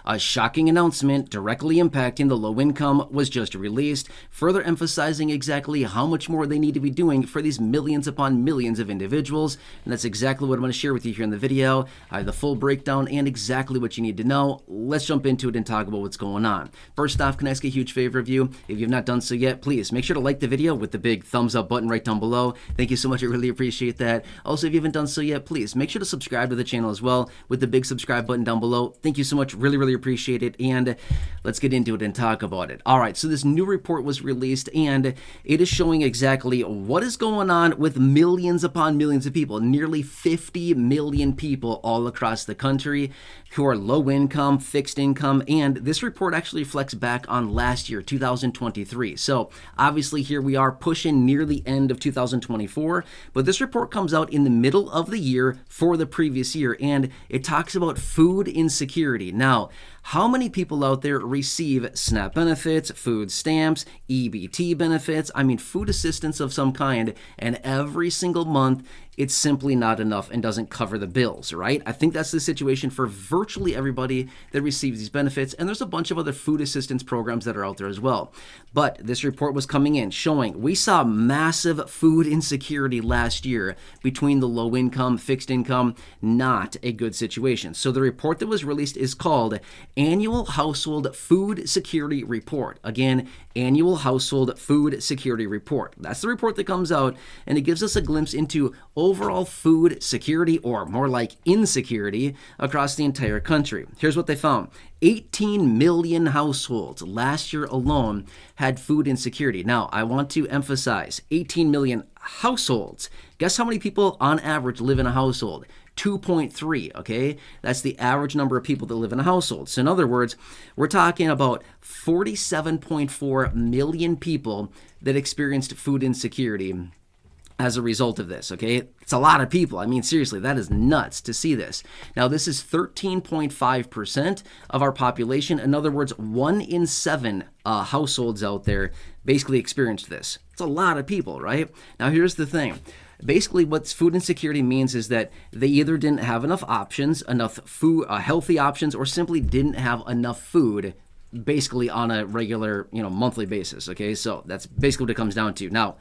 A shocking announcement directly impacting the low income was just released, further emphasizing exactly how much more they need to be doing for these millions upon millions of individuals. And that's exactly what I'm going to share with you here in the video. I have the full breakdown and exactly what you need to know. Let's jump into it and talk about what's going on. First off, can I ask a huge favor of you? If you've not done so yet, please make sure to like the video with the big thumbs up button right down below. Thank you so much. I really appreciate that. Also, if you haven't done so yet, please make sure to subscribe to the channel as well with the big subscribe button down below. Thank you so much. Really appreciate it. And let's get into it and talk about it. All right. So this new report was released and it is showing exactly what is going on with millions upon millions of people, nearly 50 million people all across the country who are low income, fixed income. And this report actually reflects back on last year, 2023. So obviously here we are pushing near the end of 2024, but this report comes out in the middle of the year for the previous year, and it talks about food insecurity. Now, how many people out there receive SNAP benefits, food stamps, EBT benefits, food assistance of some kind, and every single month it's simply not enough and doesn't cover the bills, right? I think that's the situation for virtually everybody that receives these benefits, and there's a bunch of other food assistance programs that are out there as well. But this report was coming in showing we saw massive food insecurity last year between the low income, fixed income, not a good situation. So the report that was released is called Annual Household Food Security Report. Again, Annual Household Food Security Report. That's the report that comes out, and it gives us a glimpse into overall food security, or more like insecurity, across the entire country. Here's what they found. 18 million households last year alone had food insecurity. Now, I want to emphasize 18 million households. Guess how many people on average live in a household? 2.3, okay? That's the average number of people that live in a household. So in other words, we're talking about 47.4 million people that experienced food insecurity as a result of this, okay? It's a lot of people. Seriously, that is nuts to see this. Now, this is 13.5% of our population. In other words, 1 in 7 households out there basically experienced this. It's a lot of people, right? Now, here's the thing. Basically, what food insecurity means is that they either didn't have enough options, enough food, healthy options, or simply didn't have enough food basically on a regular, monthly basis, okay? So that's basically what it comes down to. Now,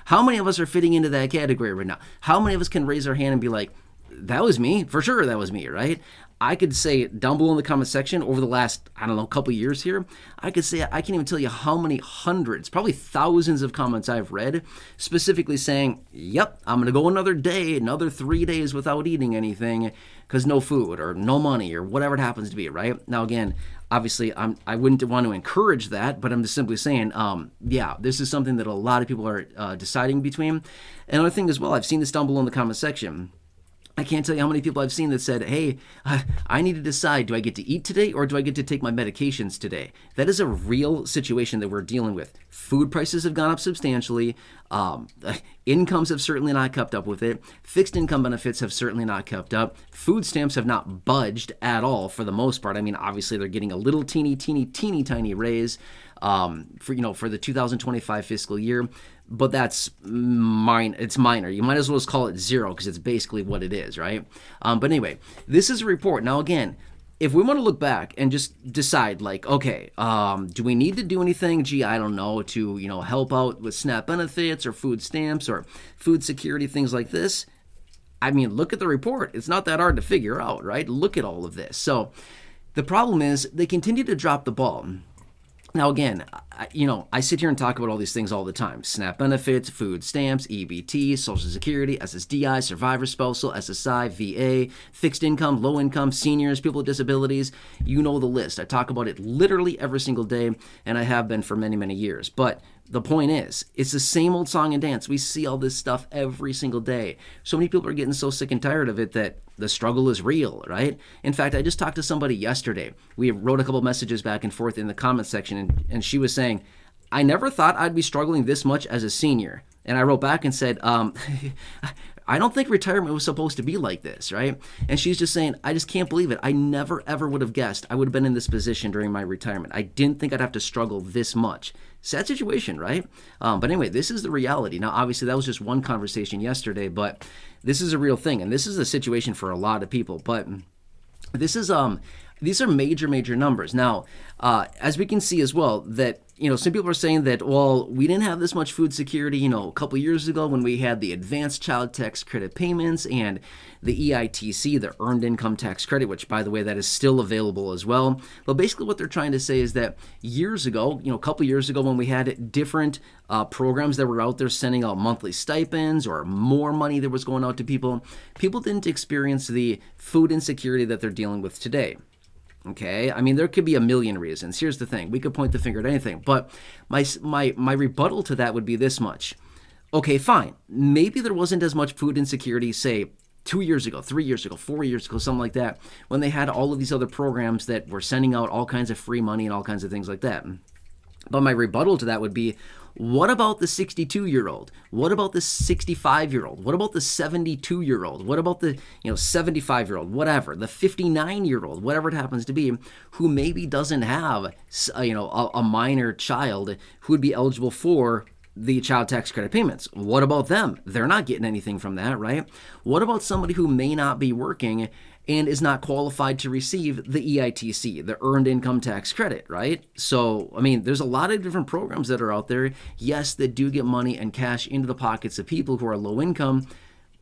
how many of us are fitting into that category right now? How many of us can raise our hand and be like, that was me? For sure, that was me, right? I could say down below in the comment section over the last, couple of years here, I could say, I can't even tell you how many hundreds, probably thousands of comments I've read specifically saying, yep, I'm going to go another day, another 3 days without eating anything because no food or no money or whatever it happens to be, right? Now, again, obviously, I wouldn't want to encourage that, but I'm just simply saying, this is something that a lot of people are deciding between. Another thing as well, I've seen this down below in the comment section. I can't tell you how many people I've seen that said, hey, I need to decide, do I get to eat today or do I get to take my medications today? That is a real situation that we're dealing with. Food prices have gone up substantially. Incomes have certainly not kept up with it. Fixed income benefits have certainly not kept up. Food stamps have not budged at all for the most part. Obviously, they're getting a little teeny tiny raise for the 2025 fiscal year. But that's it's minor. You might as well just call it zero because it's basically what it is, right? But anyway, this is a report. Now, again, if we want to look back and just decide, like, okay, do we need to do anything? Gee, I don't know, to, help out with SNAP benefits or food stamps or food security, things like this. Look at the report. It's not that hard to figure out, right? Look at all of this. So the problem is they continue to drop the ball. Now, again, I sit here and talk about all these things all the time. SNAP benefits, food stamps, EBT, Social Security, SSDI, Survivor Spousal, SSI, VA, fixed income, low income, seniors, people with disabilities. You know the list. I talk about it literally every single day, and I have been for many, many years. But the point is, it's the same old song and dance. We see all this stuff every single day. So many people are getting so sick and tired of it that the struggle is real, right? In fact, I just talked to somebody yesterday. We wrote a couple messages back and forth in the comment section, and she was saying, I never thought I'd be struggling this much as a senior. And I wrote back and said, I don't think retirement was supposed to be like this, right? And she's just saying, I just can't believe it. I never, ever would have guessed I would have been in this position during my retirement. I didn't think I'd have to struggle this much. Sad situation, right? But anyway, this is the reality. Now, obviously, that was just one conversation yesterday, but this is a real thing. And this is a situation for a lot of people. But this is These are major, major numbers. Now, as we can see as well, that some people are saying that, well, we didn't have this much food security, a couple years ago when we had the advanced child tax credit payments and the EITC, the earned income tax credit, which, by the way, that is still available as well. But basically what they're trying to say is that years ago, a couple years ago when we had different programs that were out there sending out monthly stipends or more money that was going out to people, people didn't experience the food insecurity that they're dealing with today. Okay, I mean, there could be a million reasons. Here's the thing. We could point the finger at anything. But my rebuttal to that would be this much. Okay, fine. Maybe there wasn't as much food insecurity, say, 2 years ago, 3 years ago, 4 years ago, something like that, when they had all of these other programs that were sending out all kinds of free money and all kinds of things like that. But my rebuttal to that would be, what about the 62-year-old? What about the 65-year-old? What about the 72-year-old? What about the 75-year-old? Whatever, the 59-year-old, whatever it happens to be, who maybe doesn't have a minor child who would be eligible for the child tax credit payments. What about them? They're not getting anything from that, right? What about somebody who may not be working and is not qualified to receive the EITC, the Earned Income Tax Credit, right? So, I mean, there's a lot of different programs that are out there, yes, that do get money and cash into the pockets of people who are low income.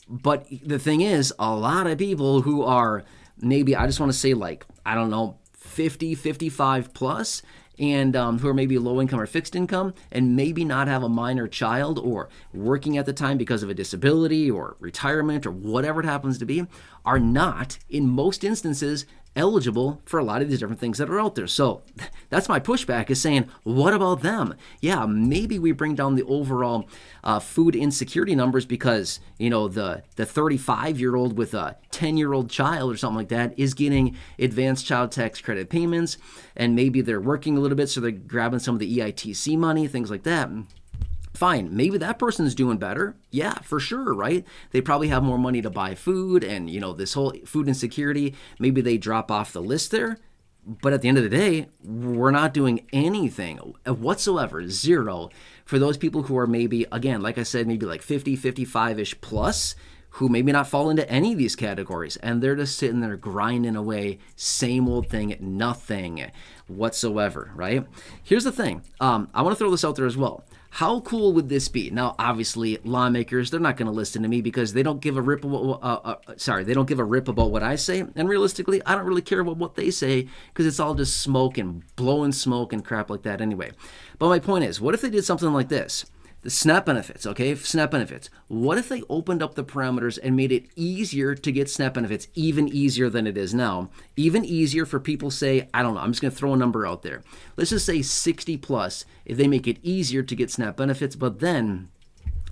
But the thing is, a lot of people who are maybe, I just want to say 50, 55 plus, and who are maybe low income or fixed income and maybe not have a minor child or working at the time because of a disability or retirement or whatever it happens to be, are not, in most instances, eligible for a lot of these different things that are out there. So that's my pushback, is saying, what about them? Yeah, maybe we bring down the overall food insecurity numbers because, the 35-year-old with a 10-year-old child or something like that is getting advanced child tax credit payments, and maybe they're working a little bit, so they're grabbing some of the EITC money, things like that. Fine, maybe that person's doing better. Yeah, for sure, right? They probably have more money to buy food, and this whole food insecurity, maybe they drop off the list there. But at the end of the day, we're not doing anything whatsoever, zero, for those people who are maybe, again, like I said, maybe like 50, 55-ish plus, who maybe not fall into any of these categories, and they're just sitting there grinding away, same old thing, nothing whatsoever, right? Here's the thing. I want to throw this out there as well. How cool would this be? Now, obviously, lawmakers, they're not going to listen to me because they don't give a rip about, they don't give a rip about what I say. And realistically, I don't really care about what they say because it's all just smoke and blowing smoke and crap like that anyway. But my point is, what if they did something like this? The SNAP benefits, okay? SNAP benefits. What if they opened up the parameters and made it easier to get SNAP benefits, even easier than it is now? Even easier for people, say, I don't know, I'm just going to throw a number out there. Let's just say 60 plus, if they make it easier to get SNAP benefits, but then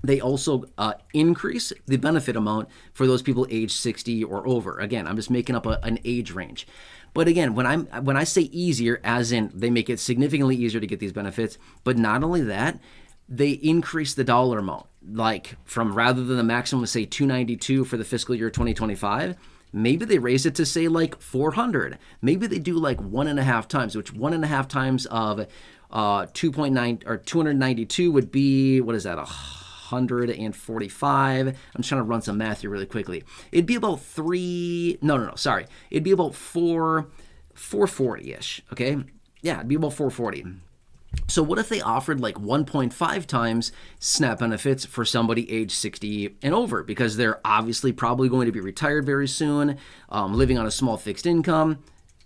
they also increase the benefit amount for those people age 60 or over. Again, I'm just making up an age range. But again, when I say easier, as in they make it significantly easier to get these benefits, but not only that, they increase the dollar amount, like from rather than the maximum of say $292 for the fiscal year 2025, maybe they raise it to say like $400. Maybe they do like 1.5 times, which 1.5 times of 2.9 or 292 would be, what is that, 145. I'm just trying to run some math here really quickly. It'd be about it'd be about 440-ish, okay? Yeah, it'd be about 440. So what if they offered like 1.5 times SNAP benefits for somebody age 60 and over, because they're obviously probably going to be retired very soon, living on a small fixed income.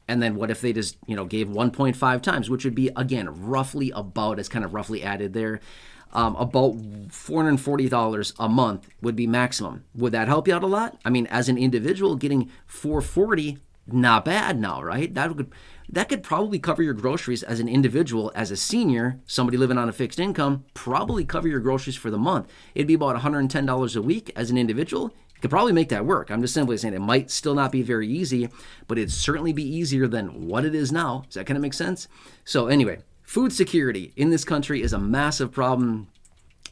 And then what if they just, gave 1.5 times, which would be, again, roughly about, as kind of roughly added there, about $440 a month would be maximum. Would that help you out a lot? I mean, as an individual, getting $440, not bad now, right? That could probably cover your groceries as an individual. As a senior, somebody living on a fixed income, probably cover your groceries for the month. It'd be about $110 a week as an individual. You could probably make that work. I'm just simply saying it might still not be very easy, but it'd certainly be easier than what it is now. Does that kind of make sense? So anyway, food security in this country is a massive problem.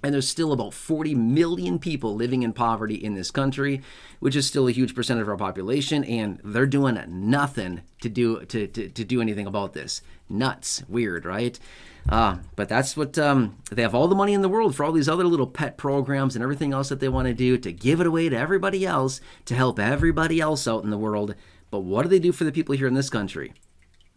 And there's still about 40 million people living in poverty in this country, which is still a huge percentage of our population, and they're doing nothing to do anything about this. Nuts. Weird, right? But that's what they have, all the money in the world for all these other little pet programs and everything else that they want to do to give it away to everybody else, to help everybody else out in the world. But what do they do for the people here in this country?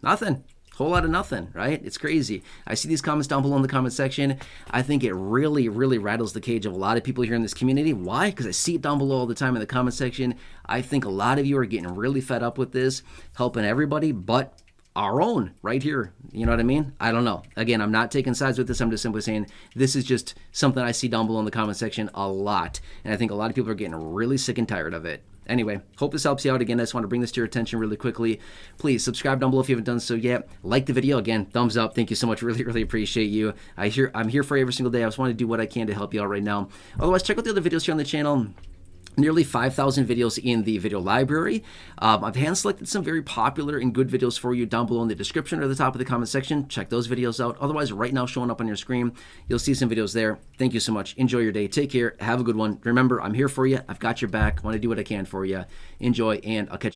Nothing. Whole lot of nothing, right? It's crazy. I see these comments down below in the comment section. I think it really, really rattles the cage of a lot of people here in this community. Why? Because I see it down below all the time in the comment section. I think a lot of you are getting really fed up with this, helping everybody but our own right here. You know what I mean? I don't know. Again, I'm not taking sides with this. I'm just simply saying this is just something I see down below in the comment section a lot. And I think a lot of people are getting really sick and tired of it. Anyway, hope this helps you out. Again, I just want to bring this to your attention really quickly. Please subscribe down below if you haven't done so yet. Like the video. Again, thumbs up. Thank you so much. Really, really appreciate you. I'm here for you every single day. I just want to do what I can to help you out right now. Otherwise, check out the other videos here on the channel. Nearly 5,000 videos in the video library. I've hand selected some very popular and good videos for you down below in the description or the top of the comment section. Check those videos out. Otherwise, right now showing up on your screen, you'll see some videos there. Thank you so much. Enjoy your day. Take care. Have a good one. Remember, I'm here for you. I've got your back. I want to do what I can for you. Enjoy, and I'll catch you.